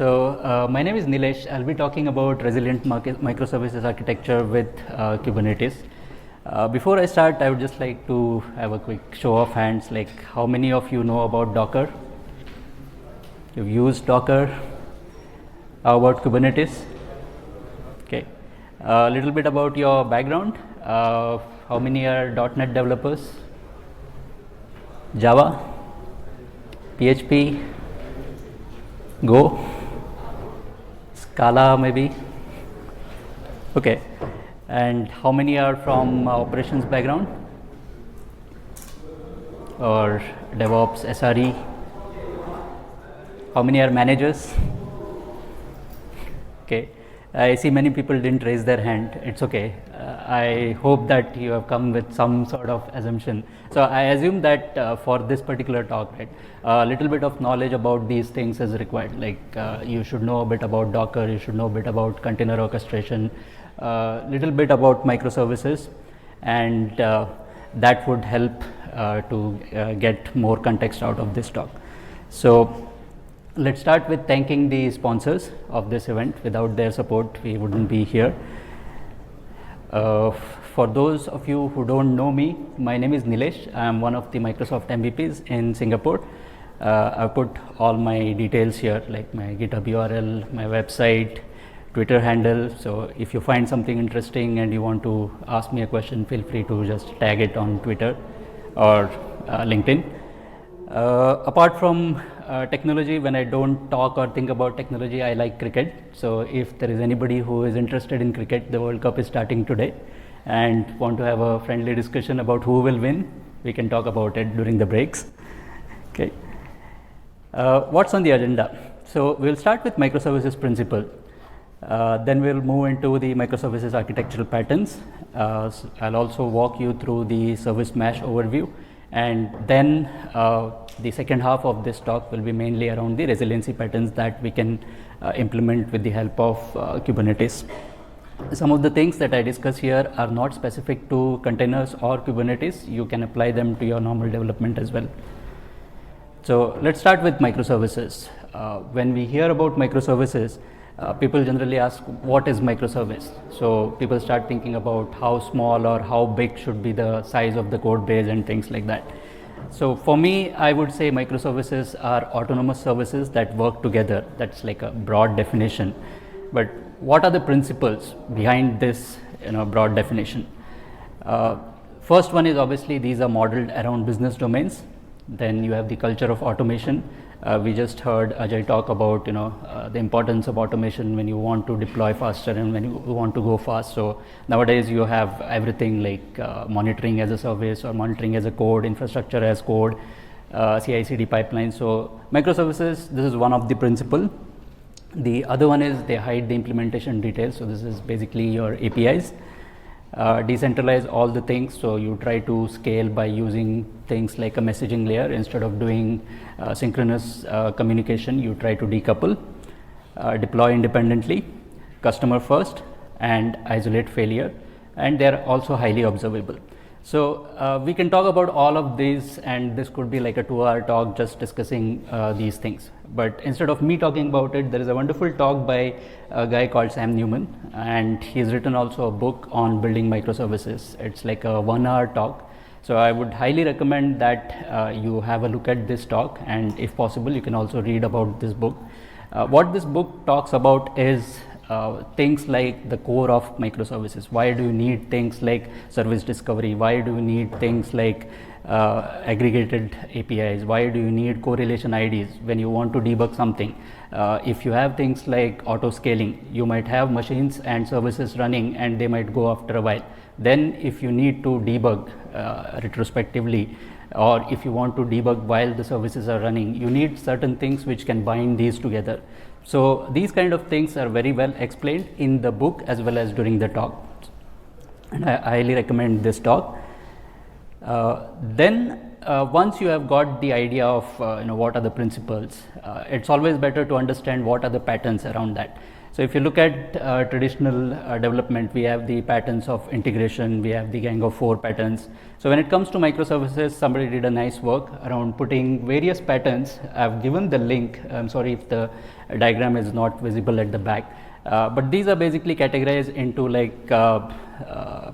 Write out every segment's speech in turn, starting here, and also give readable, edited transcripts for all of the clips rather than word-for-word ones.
My name is Nilesh. I'll be talking about resilient microservices architecture with Kubernetes. Before I start, I would just like to have a quick show of hands, like how many of you know about Docker? You've used Docker? How about Kubernetes? Okay. A little bit about your background. How many are .NET developers? Java? PHP? Go? Scala maybe? Okay. And how many are from operations background? Or DevOps, SRE? How many are managers? Okay. I see many people didn't raise their hand. It's okay. I hope that you have come with some sort of assumption. So I assume that for this particular talk, right, a little bit of knowledge about these things is required. Like you should know a bit about Docker, you should know a bit about container orchestration, little bit about microservices, and that would help to get more context out of this talk. So let's start with thanking the sponsors of this event. Without their support, we wouldn't be here. For those of you who don't know me, my name is Nilesh. I am one of the Microsoft MVPs in Singapore. I've put all my details here, like my GitHub URL, my website, Twitter handle. So if you find something interesting and you want to ask me a question, feel free to just tag it on Twitter or LinkedIn. Apart from technology, when I don't talk or think about technology, I like cricket. So if there is anybody who is interested in cricket, the World Cup is starting today and want to have a friendly discussion about who will win, we can talk about it during the breaks. Okay. What's on the agenda? So we'll start with microservices principle. Then we'll move into the microservices architectural patterns. I'll also walk you through the service mesh overview. And then the second half of this talk will be mainly around the resiliency patterns that we can implement with the help of Kubernetes. Some of the things that I discuss here are not specific to containers or Kubernetes. You can apply them to your normal development as well. So let's start with microservices. When we hear about microservices, people generally ask, what is microservice? So people start thinking about how small or how big should be the size of the code base and things like that. So for me, I would say microservices are autonomous services that work together. That's like a broad definition. But what are the principles behind this broad definition? First one is obviously these are modeled around business domains. Then you have the culture of automation. We just heard Ajay talk about the importance of automation when you want to deploy faster and when you want to go fast. So nowadays you have everything like monitoring as a service or monitoring as a code, infrastructure as code, CI/CD pipeline. So microservices, this is one of the principle. The other one is they hide the implementation details. So this is basically your APIs. Decentralize all the things, so you try to scale by using things like a messaging layer instead of doing synchronous communication. You try to decouple, deploy independently, customer first, and isolate failure, and they are also highly observable. So we can talk about all of these, and this could be like a 2-hour talk just discussing these things. But instead of me talking about it, there is a wonderful talk by a guy called Sam Newman, and he's written also a book on building microservices. It's like a 1-hour talk. So I would highly recommend that you have a look at this talk, and if possible, you can also read about this book. What this book talks about is things like the core of microservices. Why do you need things like service discovery? Why do you need things like aggregated APIs? Why do you need correlation IDs when you want to debug something? If you have things like auto scaling, you might have machines and services running and they might go after a while. Then if you need to debug retrospectively, or if you want to debug while the services are running, you need certain things which can bind these together. So these kind of things are very well explained in the book as well as during the talk, and I highly recommend this talk. Then once you have got the idea of what are the principles, it's always better to understand what are the patterns around that. So if you look at traditional development, we have the patterns of integration, we have the gang of 4 patterns. So when it comes to microservices, somebody did a nice work around putting various patterns. I've given the link. I'm sorry if the diagram is not visible at the back, but these are basically categorized into like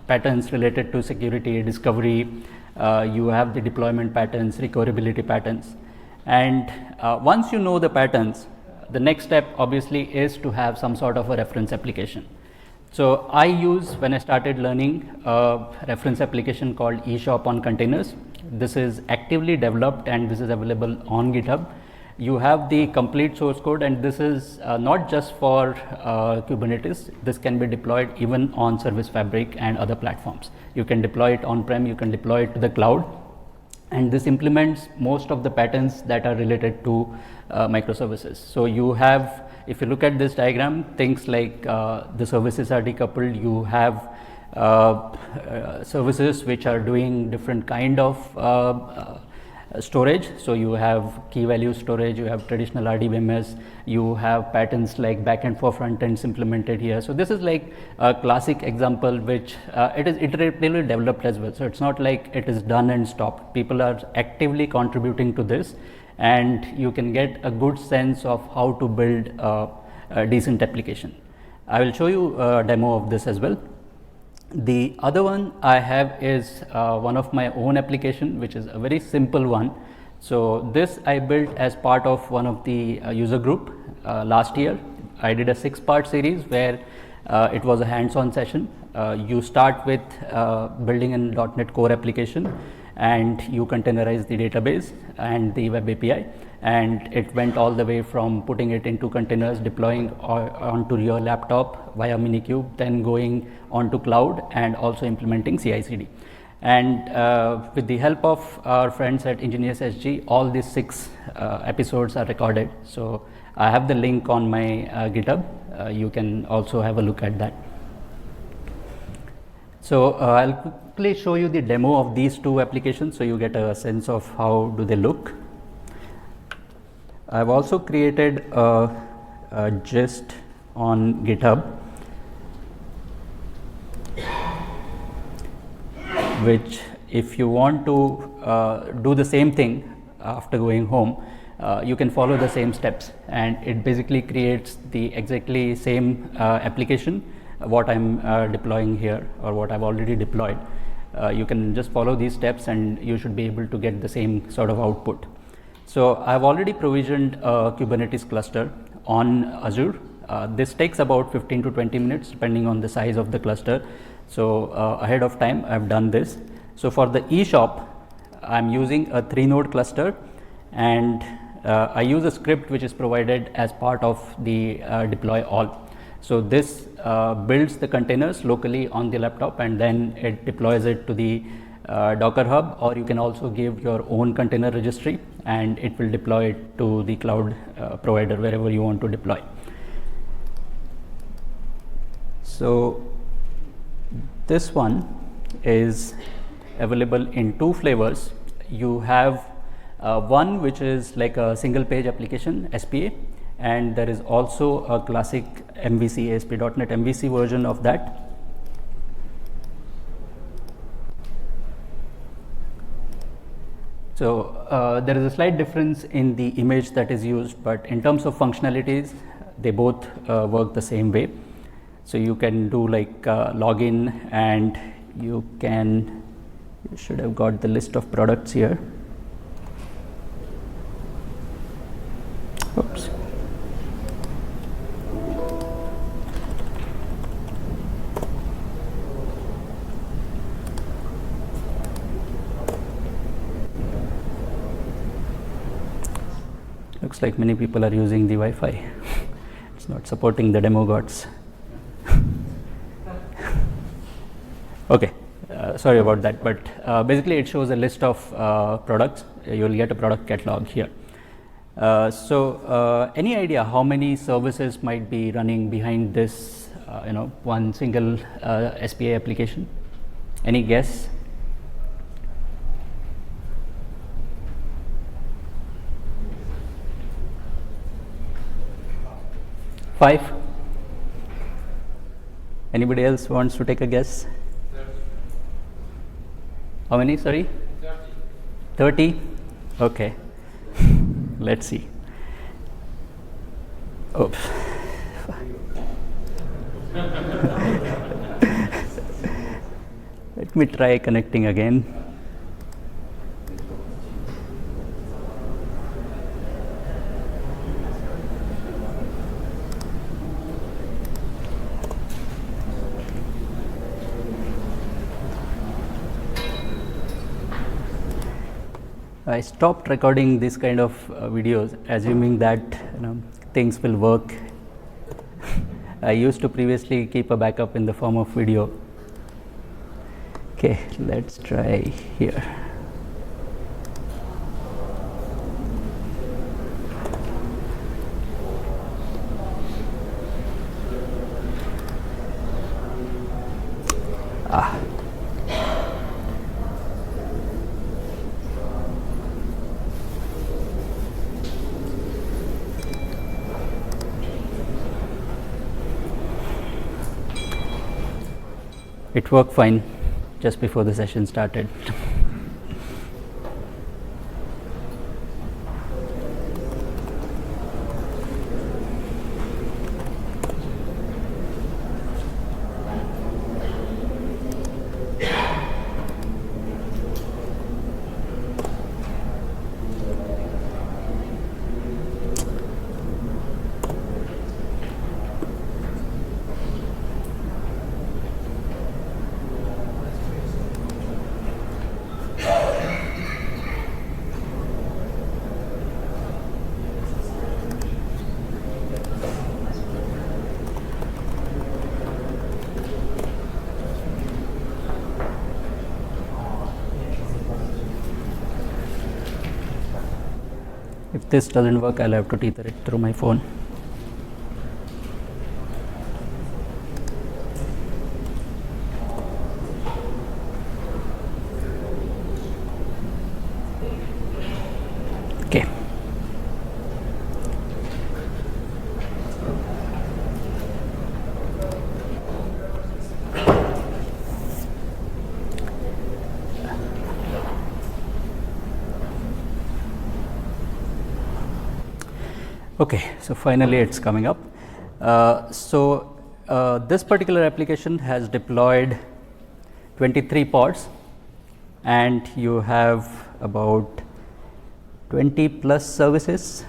patterns related to security, discovery. You have the deployment patterns, recoverability patterns, and once you know the patterns, the next step obviously is to have some sort of a reference application. So I use, when I started learning, a reference application called eShop on containers. This is actively developed and this is available on GitHub. You have the complete source code, and this is not just for Kubernetes. This can be deployed even on Service Fabric and other platforms. You can deploy it on-prem, you can deploy it to the cloud, and this implements most of the patterns that are related to microservices. So you have, if you look at this diagram, things like the services are decoupled. You have services which are doing different kind of storage. So you have key value storage, you have traditional RDBMS, you have patterns like backend for front ends implemented here. So this is like a classic example which it is iteratively developed as well. So it's not like it is done and stopped. People are actively contributing to this, and you can get a good sense of how to build a decent application. I will show you a demo of this as well. The other one I have is one of my own application, which is a very simple one. So this I built as part of one of the user group last year. I did a 6-part series where it was a hands-on session. You start with building an .NET Core application, and you containerize the database and the web API, and it went all the way from putting it into containers, deploying onto your laptop via Minikube, then going onto cloud, and also implementing CI/CD. And with the help of our friends at Engineers SG, all these 6 episodes are recorded. So I have the link on my GitHub. You can also have a look at that. So I'll quickly show you the demo of these 2 applications so you get a sense of how do they look. I've also created a gist on GitHub, which if you want to do the same thing after going home, you can follow the same steps, and it basically creates the exactly same application what I'm deploying here, or what I've already deployed. You can just follow these steps and you should be able to get the same sort of output. So I've already provisioned a Kubernetes cluster on Azure. This takes about 15 to 20 minutes depending on the size of the cluster. So ahead of time I've done this. So for the eShop, I'm using a 3-node cluster, and I use a script which is provided as part of the deploy all. So this builds the containers locally on the laptop, and then it deploys it to the Docker Hub, or you can also give your own container registry and it will deploy it to the cloud provider wherever you want to deploy. So this one is available in 2 flavors. You have one which is like a single page application, SPA, and there is also a classic MVC, ASP.NET MVC version of that. So there is a slight difference in the image that is used, but in terms of functionalities, they both work the same way. So you can do like login, and you should have got the list of products here. Oops. Looks like many people are using the Wi-Fi. It's not supporting the demo gods. Okay, sorry about that, but basically it shows a list of products. You will get a product catalog here. So any idea how many services might be running behind this one single SPA application? Any guess? 5? Anybody else wants to take a guess? 30. How many, sorry? 30. 30? Okay. Let's see. Oops. Let me try connecting again. I stopped recording this kind of videos, assuming that things will work. I used to previously keep a backup in the form of video. Okay, let's try here. It worked fine just before the session started. If this doesn't work, I'll have to tether it through my phone. Okay. Okay, so finally it's coming up. This particular application has deployed 23 pods, and you have about 20 plus services.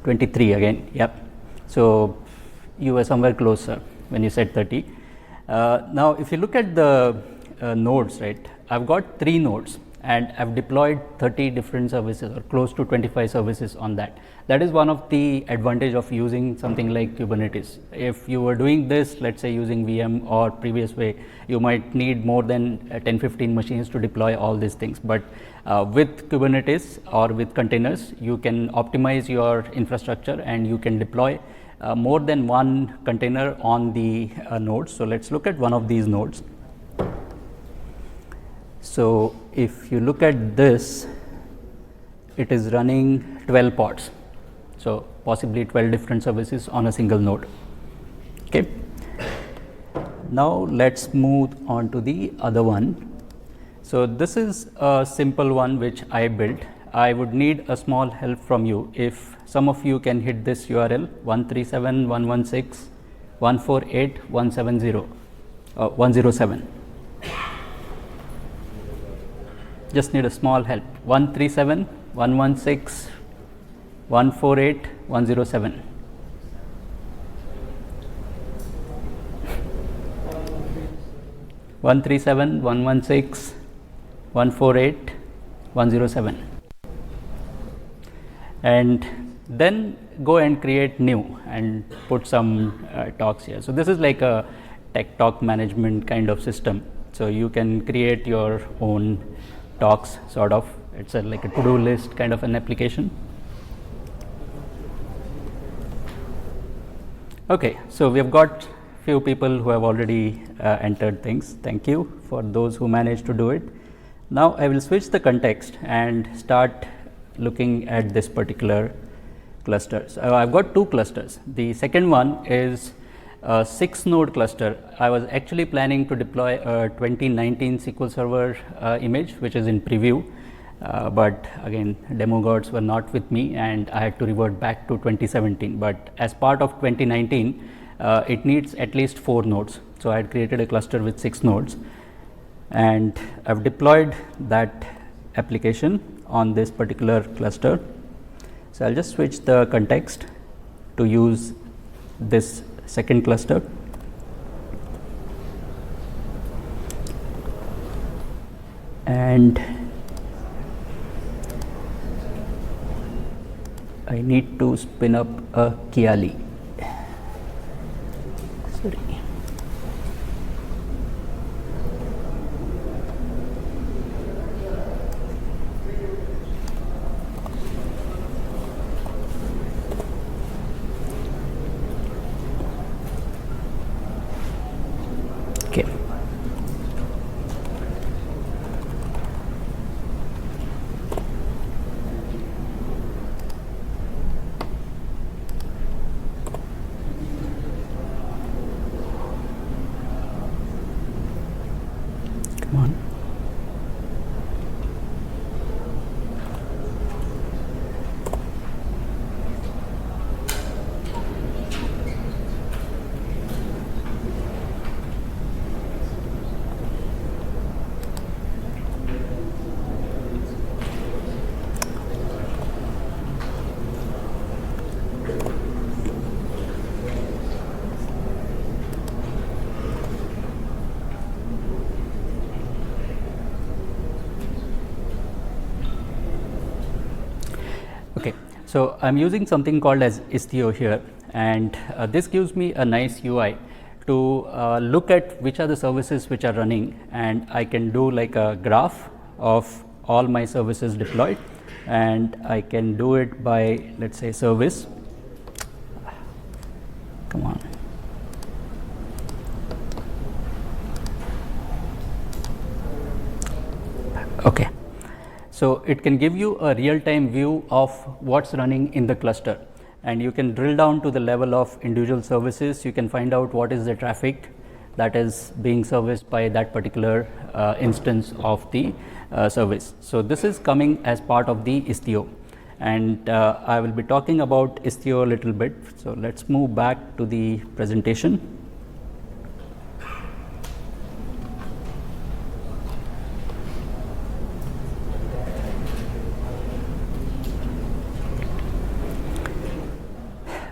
23 again, yep. So you were somewhere closer when you said 30. Now, if you look at the nodes, right, I've got 3 nodes. And I've deployed 30 different services or close to 25 services on that. That is one of the advantage of using something like Kubernetes. If you were doing this, let's say using VM or previous way, you might need more than 10-15 machines to deploy all these things. But with Kubernetes or with containers, you can optimize your infrastructure and you can deploy more than one container on the nodes. So let's look at one of these nodes. So if you look at this, it is running 12 pods, so possibly 12 different services on a single node. Okay. Now let's move on to the other one. So this is a simple one which I built. I would need a small help from you. If some of you can hit this URL 137.116.148.170, just need a small help. 137.116.148.107. One 137.116.148.107, and then go and create new and put some talks here. So this is like a tech talk management kind of system. So you can create your own talks, sort of. It's like a to-do list kind of an application. Okay, so we have got few people who have already entered things. Thank you for those who managed to do it. Now I will switch the context and start looking at this particular cluster. So I've got 2 clusters. The second one is a 6-node cluster. I was actually planning to deploy a 2019 SQL Server image, which is in preview, but again, demo gods were not with me and I had to revert back to 2017. But as part of 2019, it needs at least 4 nodes. So I had created a cluster with 6 nodes, and I've deployed that application on this particular cluster. So I'll just switch the context to use this second cluster. And I need to spin up a Kiali. Sorry. Okay. Come on. Okay, so I'm using something called as Istio here, and this gives me a nice UI to look at which are the services which are running, and I can do like a graph of all my services deployed, and I can do it by, let's say, service. Come on. Okay. So it can give you a real-time view of what's running in the cluster, and you can drill down to the level of individual services. You can find out what is the traffic that is being serviced by that particular instance of the service. So this is coming as part of the Istio, and I will be talking about Istio a little bit. So let's move back to the presentation.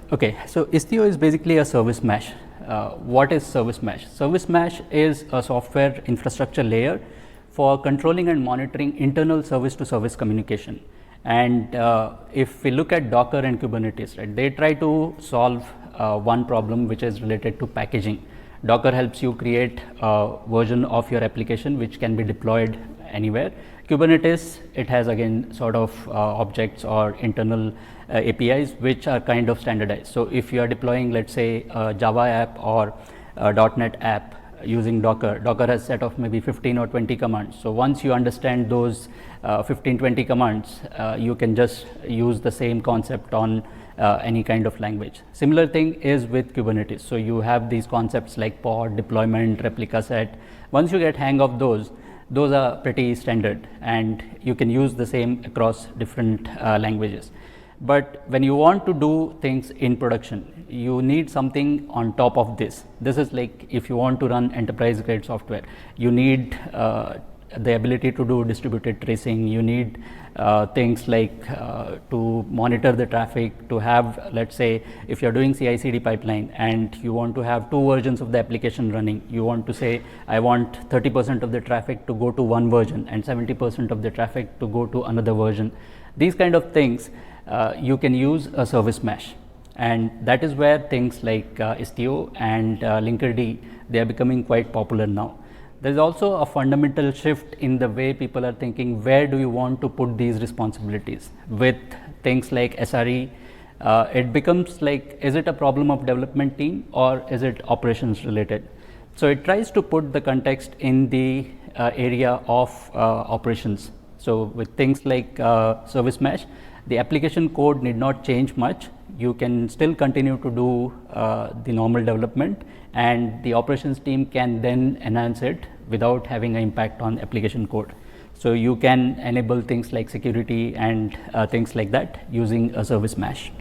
Okay, so Istio is basically a service mesh. What is service mesh? Service mesh is a software infrastructure layer for controlling and monitoring internal service to service communication. And if we look at Docker and Kubernetes, right, they try to solve one problem which is related to packaging. Docker helps you create a version of your application which can be deployed anywhere. Kubernetes, it has again sort of objects or internal APIs which are kind of standardized. So if you are deploying, let's say, a Java app or a .NET app using Docker, Docker has set of maybe 15 or 20 commands. So once you understand those 15-20 commands, you can just use the same concept on any kind of language. Similar thing is with Kubernetes. So you have these concepts like pod, deployment, replica set. Once you get hang of those are pretty standard, and you can use the same across different languages. But when you want to do things in production, you need something on top of this. This is like if you want to run enterprise grade software, you need the ability to do distributed tracing. You need things like to monitor the traffic, to have, let's say, if you're doing CI/CD pipeline and you want to have 2 versions of the application running, you want to say, I want 30% of the traffic to go to one version and 70% of the traffic to go to another version. These kind of things, you can use a service mesh, and that is where things like Istio and Linkerd, they are becoming quite popular now. There is also a fundamental shift in the way people are thinking, where do you want to put these responsibilities? With things like SRE, it becomes like, is it a problem of development team or is it operations related? So it tries to put the context in the area of operations. So with things like service mesh, the application code need not change much. You can still continue to do the normal development, and the operations team can then enhance it without having an impact on application code. So you can enable things like security and things like that using a service mesh.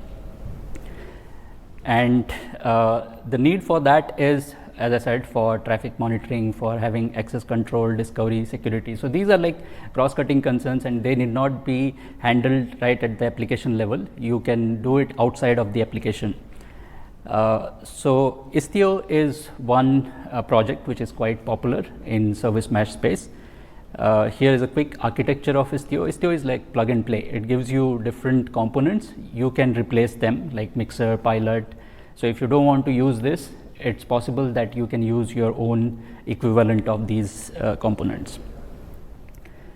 And the need for that is, as I said, for traffic monitoring, for having access control, discovery, security. So these are like cross-cutting concerns, and they need not be handled right at the application level. You can do it outside of the application. So Istio is one project which is quite popular in service mesh space. Here is a quick architecture of Istio. Istio is like plug and play. It gives you different components. You can replace them like Mixer, Pilot. So if you don't want to use this, it's possible that you can use your own equivalent of these components.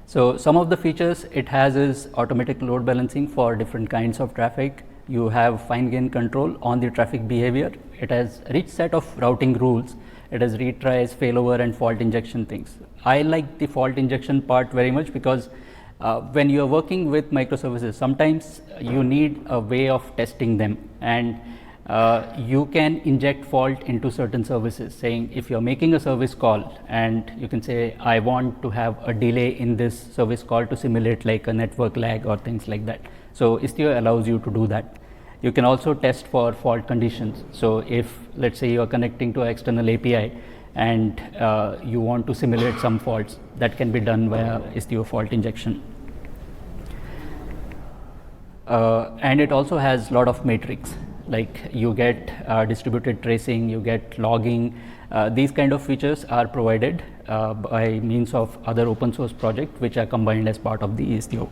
So some of the features it has is automatic load balancing for different kinds of traffic. You have fine grained control on the traffic behavior. It has a rich set of routing rules. It has retries, failover, and fault injection things. I like the fault injection part very much because when you are working with microservices, sometimes you need a way of testing them, and you can inject fault into certain services, saying if you're making a service call and you can say, I want to have a delay in this service call to simulate like a network lag or things like that. So Istio allows you to do that. You can also test for fault conditions. So if, let's say, you are connecting to an external API and you want to simulate some faults, that can be done via Istio fault injection. And it also has a lot of metrics. Like you get distributed tracing, you get logging. These kind of features are provided by means of other open source projects which are combined as part of the Istio.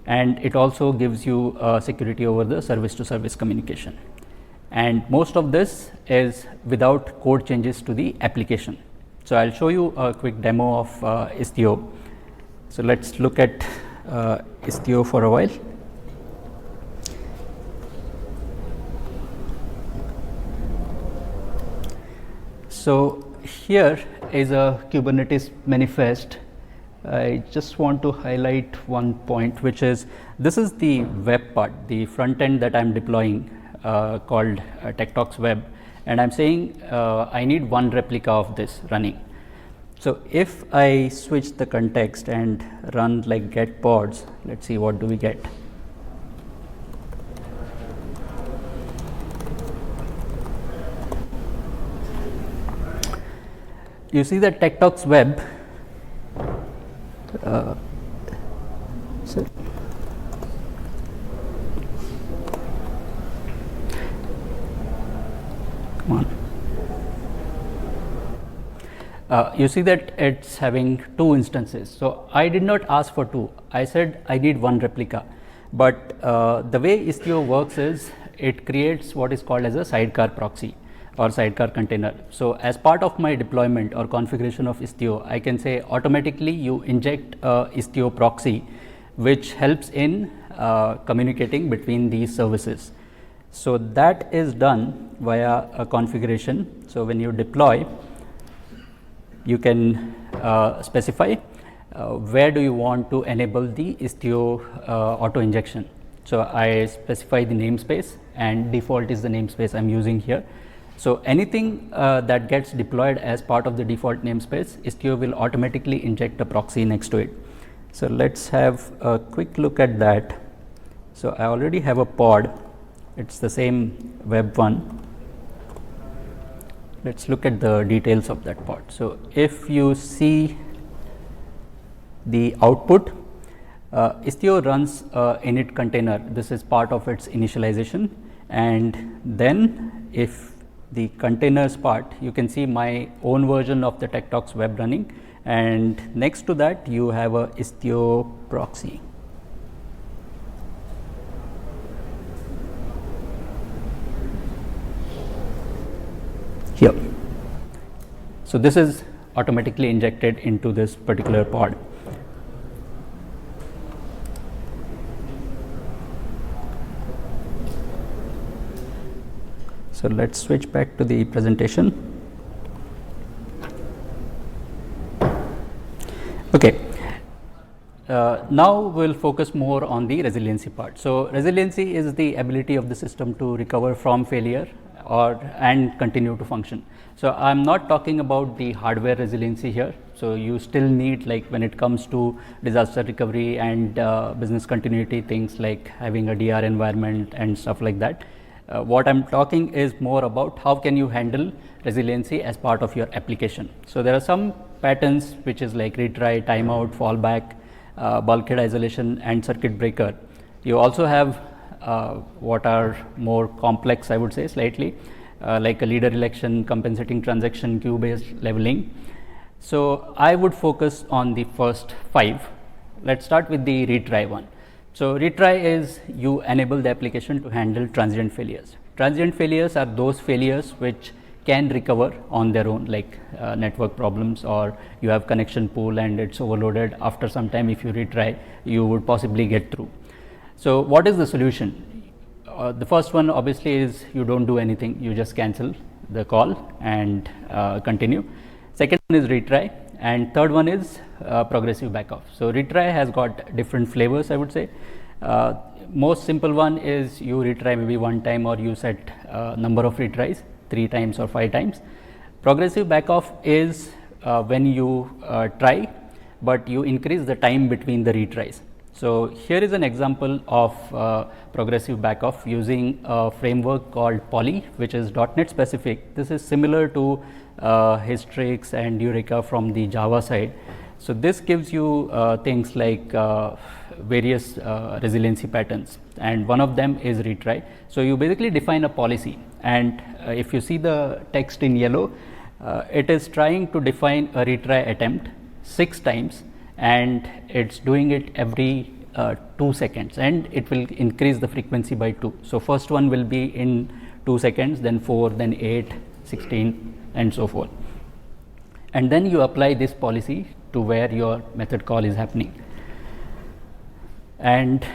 And it also gives you security over the service to service communication. And most of this is without code changes to the application. So I'll show you a quick demo of Istio. So let's look at Istio for a while. So here is a Kubernetes manifest. I just want to highlight one point, which is this is the web part, the front end that I'm deploying called TechTalks Web, and I'm saying I need one replica of this running. So if I switch the context and run like get pods, let's see what do we get. You see that TechTalks Web. So come on. You see that it's having two instances. So I did not ask for two. I said I need one replica. But the way Istio works is it creates what is called as a sidecar proxy or sidecar container. So as part of my deployment or configuration of Istio, I can say automatically you inject a Istio proxy, which helps in communicating between these services. So that is done via a configuration. So when you deploy, you can specify where do you want to enable the Istio auto injection. So I specify the namespace, and default is the namespace I'm using here. So anything that gets deployed as part of the default namespace, Istio will automatically inject a proxy next to it. So let's have a quick look at that. So I already have a pod. It's the same web one. Let's look at the details of that pod. So if you see the output, Istio runs a init container. This is part of its initialization. And then if the containers part, you can see my own version of the TechTalks Web running, and next to that you have a Istio proxy. Here. So this is automatically injected into this particular pod. So let's switch back to the presentation. Okay, Now we'll focus more on the resiliency part. So resiliency is the ability of the system to recover from failure and continue to function. So I'm not talking about the hardware resiliency here. So you still need, like when it comes to disaster recovery and business continuity, things like having a DR environment and stuff like that. What I'm talking is more about how can you handle resiliency as part of your application. So there are some patterns which is like retry, timeout, fallback, bulkhead isolation and circuit breaker. You also have what are more complex, I would say, slightly, like a leader election, compensating transaction, queue based leveling. So I would focus on the first 5. Let's start with the retry one. So retry is you enable the application to handle transient failures. Transient failures are those failures which can recover on their own, like network problems, or you have connection pool and it's overloaded. After some time, if you retry, you would possibly get through. So what is the solution? The first one obviously is you don't do anything, you just cancel the call and continue. Second one is retry, and third one is progressive backoff. So retry has got different flavors, I would say. Most simple one is you retry maybe one time, or you set number of retries 3 times or 5 times. Progressive backoff is when you try, but you increase the time between the retries. So here is an example of progressive backoff using a framework called Poly, which is .NET specific. This is similar to Hystrix and Eureka from the Java side. So this gives you things like various resiliency patterns, and one of them is retry. So you basically define a policy, and if you see the text in yellow, it is trying to define a retry attempt 6 times, and it's doing it every 2 seconds, and it will increase the frequency by 2. So first one will be in 2 seconds, then 4, then 8, 16 and so forth. And then you apply this policy to where your method call is happening. And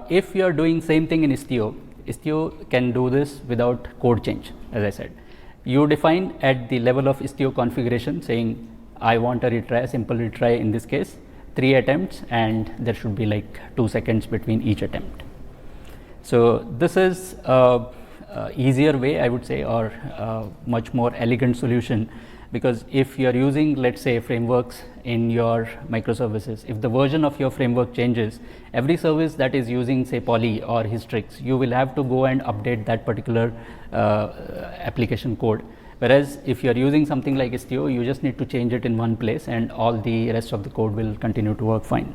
if you are doing same thing in Istio, Istio can do this without code change. As I said, you define at the level of Istio configuration saying I want a retry, a simple retry in this case, 3 attempts, and there should be like 2 seconds between each attempt. So this is a easier way, I would say, or much more elegant solution, because if you are using, let's say, frameworks in your microservices, if the version of your framework changes, every service that is using, say, Poly or Hystrix, you will have to go and update that particular application code. Whereas if you are using something like Istio, you just need to change it in one place and all the rest of the code will continue to work fine.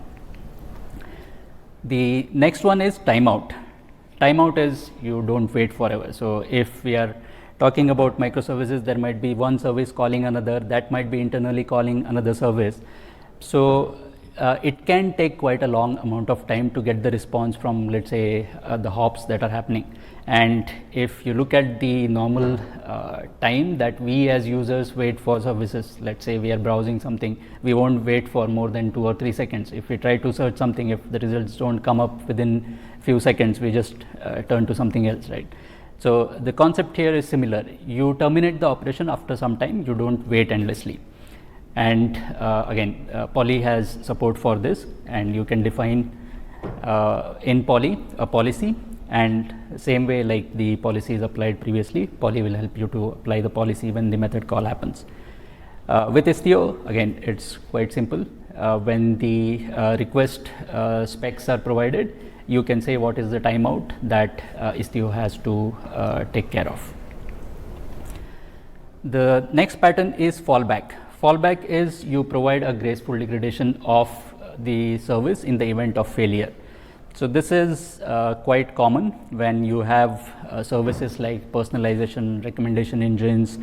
The next one is timeout. Timeout is you don't wait forever. So if we are talking about microservices, there might be one service calling another, that might be internally calling another service. So it can take quite a long amount of time to get the response from, let's say, the hops that are happening. And if you look at the normal time that we as users wait for services, let's say we are browsing something, we won't wait for more than 2 or 3 seconds. If we try to search something, if the results don't come up within few seconds, we just turn to something else, right? So the concept here is similar. You terminate the operation after some time, you don't wait endlessly. And again, Poly has support for this, and you can define in Poly a policy, and same way like the policy is applied previously, Poly will help you to apply the policy when the method call happens. With Istio, again, it's quite simple. When the request specs are provided, you can say what is the timeout that Istio has to take care of. The next pattern is fallback. Fallback is you provide a graceful degradation of the service in the event of failure. So this is quite common when you have services like personalization, recommendation engines,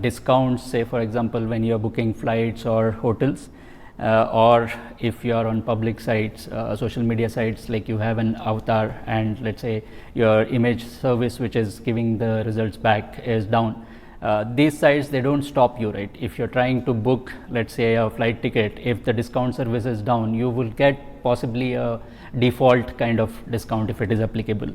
discounts, say for example when you are booking flights or hotels, or if you are on public sites, social media sites, like you have an avatar and let's say your image service which is giving the results back is down. These sites, they don't stop you, right? If you're trying to book, let's say, a flight ticket, if the discount service is down, you will get possibly a default kind of discount if it is applicable.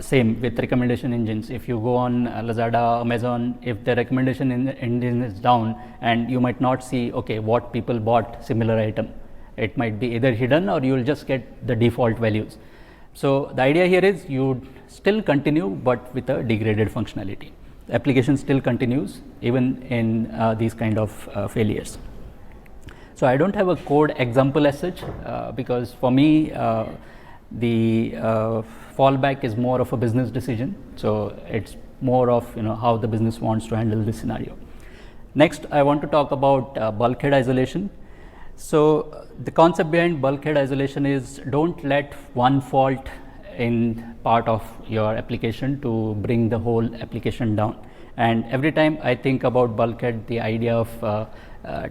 Same with recommendation engines. If you go on Lazada, Amazon, if the recommendation engine is down, and you might not see, okay, what people bought similar item. It might be either hidden or you will just get the default values. So the idea here is you still continue, but with a degraded functionality. The application still continues even in these kind of failures. So I don't have a code example as such because for me the fallback is more of a business decision. So it's more of how the business wants to handle this scenario. Next, I want to talk about bulkhead isolation. So the concept behind bulkhead isolation is don't let one fault in part of your application to bring the whole application down. And every time I think about bulkhead, the idea of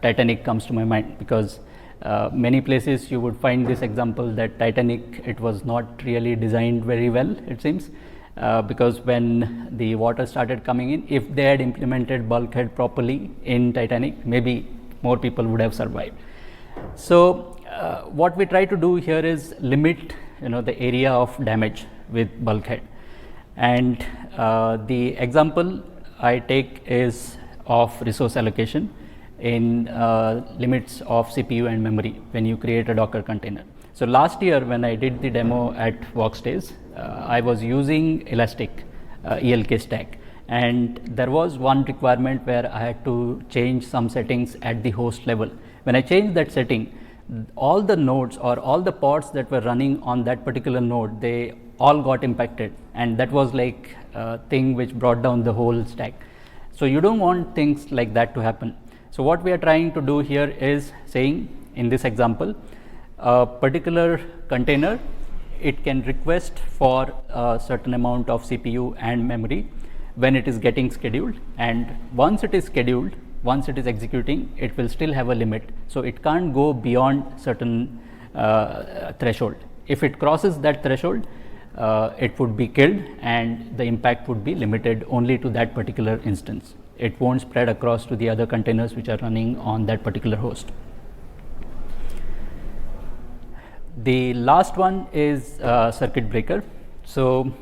Titanic comes to my mind, because many places you would find this example that Titanic, it was not really designed very well, it seems, because when the water started coming in, if they had implemented bulkhead properly in Titanic, maybe more people would have survived. So what we try to do here is limit the area of damage with bulkhead, and the example I take is of resource allocation in limits of CPU and memory when you create a Docker container. So last year when I did the demo at Voxxed Days, I was using Elastic ELK stack, and there was one requirement where I had to change some settings at the host level. When I changed that setting, all the nodes or all the pods that were running on that particular node, they all got impacted, and that was like a thing which brought down the whole stack. So you don't want things like that to happen. So what we are trying to do here is saying, in this example, a particular container, it can request for a certain amount of CPU and memory when it is getting scheduled, and once it is scheduled, once it is executing, it will still have a limit. So it can't go beyond certain threshold. If it crosses that threshold, it would be killed, and the impact would be limited only to that particular instance. It won't spread across to the other containers which are running on that particular host. The last one is circuit breaker. So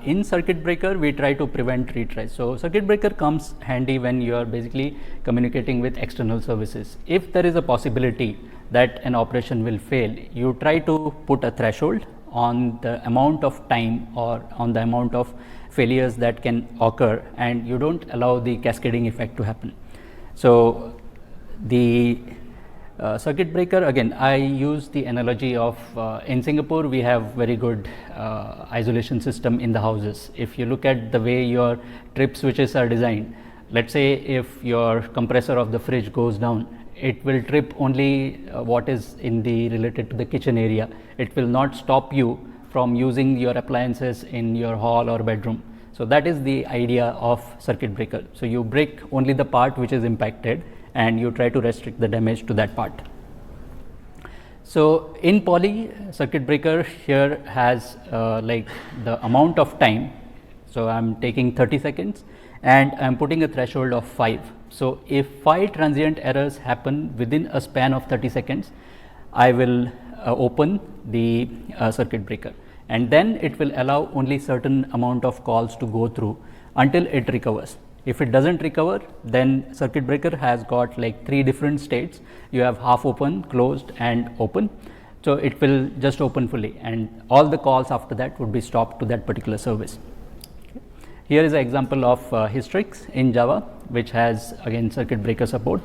in circuit breaker, we try to prevent retries. So circuit breaker comes handy when you are basically communicating with external services. If there is a possibility that an operation will fail, you try to put a threshold on the amount of time or on the amount of failures that can occur, and you don't allow the cascading effect to happen. So the circuit breaker, again, I use the analogy of in Singapore we have very good isolation system in the houses. If you look at the way your trip switches are designed, let's say if your compressor of the fridge goes down, it will trip only what is in the related to the kitchen area. It will not stop you from using your appliances in your hall or bedroom. So that is the idea of circuit breaker. So you break only the part which is impacted, and you try to restrict the damage to that part. So in Poly, circuit breaker here has like the amount of time. So I'm taking 30 seconds and I'm putting a threshold of 5. So if 5 transient errors happen within a span of 30 seconds, I will open the circuit breaker, and then it will allow only certain amount of calls to go through until it recovers. If it doesn't recover, then circuit breaker has got like 3 different states. You have half open, closed and open. So it will just open fully, and all the calls after that would be stopped to that particular service. Here is an example of Hystrix in Java, which has again circuit breaker support,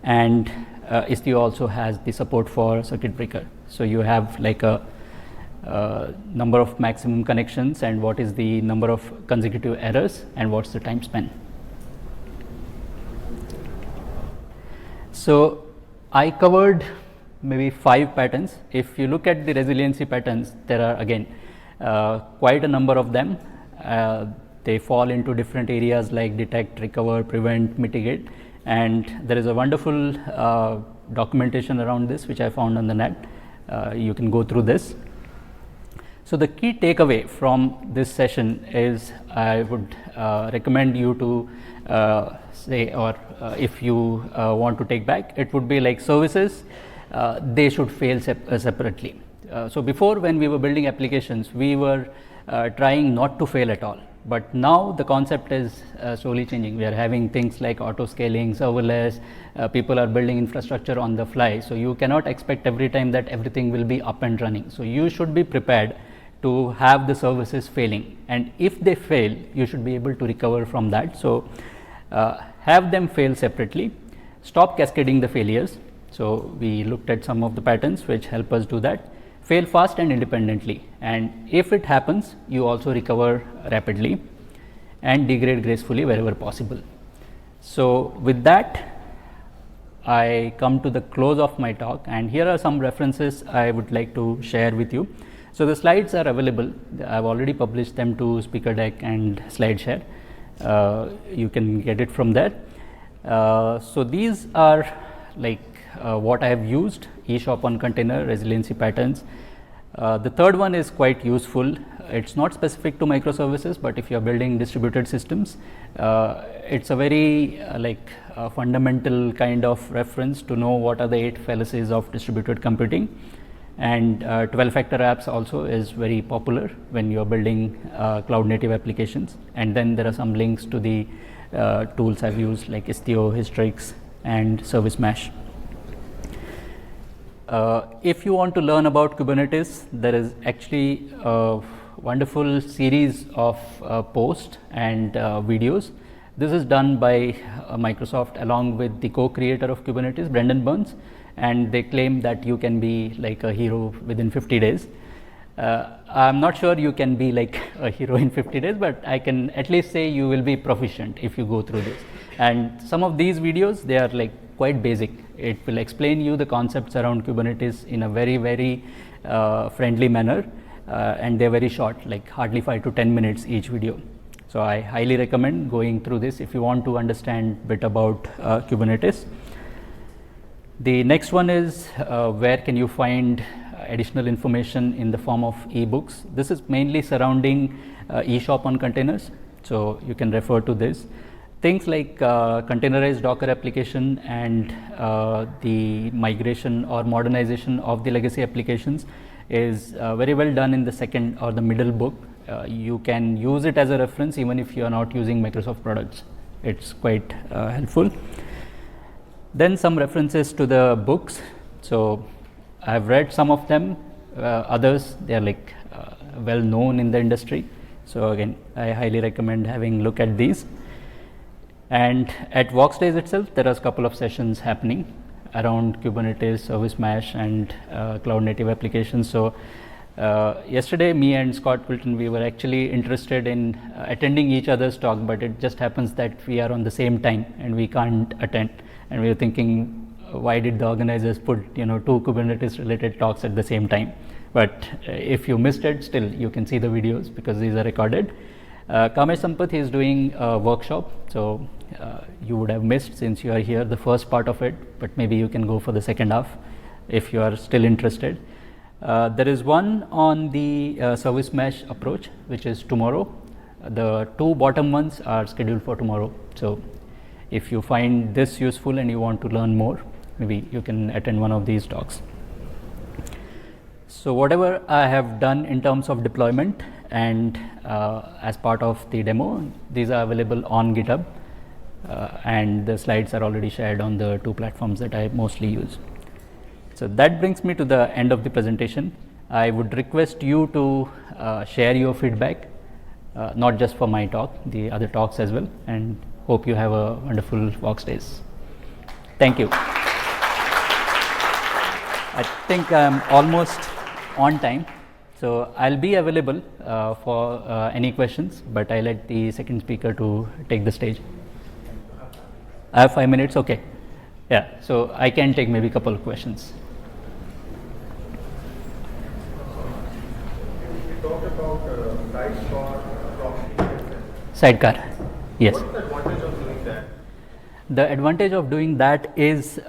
and Istio also has the support for circuit breaker. So you have like a number of maximum connections and what is the number of consecutive errors and what's the time span. So I covered maybe 5 patterns. If you look at the resiliency patterns, there are again quite a number of them. They fall into different areas like detect, recover, prevent, mitigate, and there is a wonderful documentation around this which I found on the net. You can go through this. So the key takeaway from this session is I would recommend you to say, or if you want to take back, it would be like services, they should fail separately. So before, when we were building applications, we were trying not to fail at all. But now the concept is slowly changing. We are having things like auto scaling, serverless, people are building infrastructure on the fly. So you cannot expect every time that everything will be up and running. So you should be prepared to have the services failing. And if they fail, you should be able to recover from that. So have them fail separately, stop cascading the failures. So we looked at some of the patterns which help us do that. Fail fast and independently, and if it happens, you also recover rapidly and degrade gracefully wherever possible. So with that, I come to the close of my talk, and here are some references I would like to share with you. So the slides are available. I've already published them to Speaker Deck and SlideShare. You can get it from there. So these are like what I have used: eShop on container, resiliency patterns. The third one is quite useful. It's not specific to microservices, but if you are building distributed systems, it's a very fundamental kind of reference to know what are the 8 fallacies of distributed computing. And 12-factor apps also is very popular when you are building cloud native applications. And then there are some links to the tools I've used like Istio, Hystrix, and Service Mesh. If you want to learn about Kubernetes, there is actually a wonderful series of posts and videos. This is done by Microsoft along with the co-creator of Kubernetes, Brendan Burns, and they claim that you can be like a hero within 50 days. I'm not sure you can be like a hero in 50 days, but I can at least say you will be proficient if you go through this. And some of these videos, they are like quite basic. It will explain you the concepts around Kubernetes in a very, very friendly manner, and they're very short, like hardly 5 to 10 minutes each video. So I highly recommend going through this if you want to understand a bit about Kubernetes. The next one is where can you find additional information in the form of ebooks. This is mainly surrounding eShop on containers, so you can refer to this. Things like containerized Docker application and the migration or modernization of the legacy applications is very well done in the second or the middle book. You can use it as a reference even if you are not using Microsoft products. It's quite helpful. Then some references to the books. So I've read some of them, others they are like well known in the industry. So again, I highly recommend having a look at these. And at Voxxed Days itself, there are a couple of sessions happening around Kubernetes, Service Mesh, and cloud native applications. So yesterday, me and Scott Wilton, we were actually interested in attending each other's talk, but it just happens that we are on the same time and we can't attend. And we were thinking, why did the organizers put 2 Kubernetes related talks at the same time? But if you missed it, still you can see the videos because these are recorded. Kamesh Sampath is doing a workshop, so you would have missed since you are here the first part of it, but maybe you can go for the second half if you are still interested. There is one on the service mesh approach, which is tomorrow. The 2 bottom ones are scheduled for tomorrow. So if you find this useful and you want to learn more, maybe you can attend one of these talks. So whatever I have done in terms of deployment and as part of the demo, these are available on GitHub, and the slides are already shared on the 2 platforms that I mostly use. So that brings me to the end of the presentation. I would request you to share your feedback, not just for my talk, the other talks as well, and hope you have a wonderful Voxxed Days. Thank you. I think I'm almost on time, so I'll be available for any questions, but I let the second speaker to take the stage. I have 5 minutes, okay. Yeah, so I can take maybe a couple of questions. You talked about Sidecar Proxy. Sidecar, yes. What's the advantage of doing that? The advantage of doing that is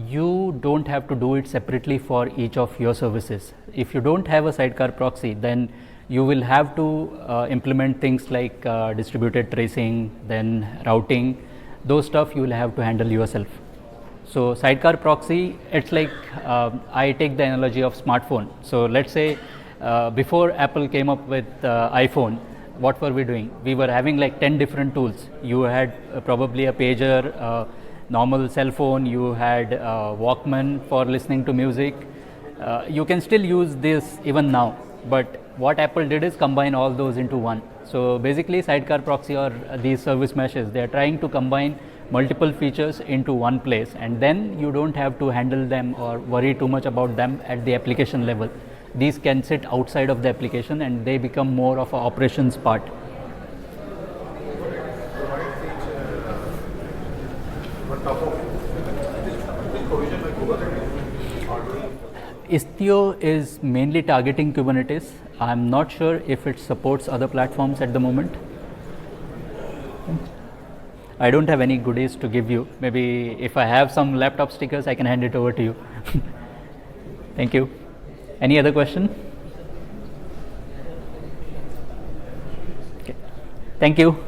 you don't have to do it separately for each of your services. If you don't have a Sidecar Proxy, then you will have to implement things like distributed tracing, then routing. Those stuff you will have to handle yourself. So Sidecar Proxy, it's like I take the analogy of smartphone. So let's say before Apple came up with iPhone, what were we doing? We were having like 10 different tools. You had probably a pager, normal cell phone, you had Walkman for listening to music. You can still use this even now, but what Apple did is combine all those into one. So basically Sidecar Proxy or these service meshes, they are trying to combine multiple features into one place, and then you don't have to handle them or worry too much about them at the application level. These can sit outside of the application and they become more of an operations part. Istio is mainly targeting Kubernetes. I'm not sure if it supports other platforms at the moment. I don't have any goodies to give you. Maybe if I have some laptop stickers, I can hand it over to you. Thank you. Any other question? Okay. Thank you.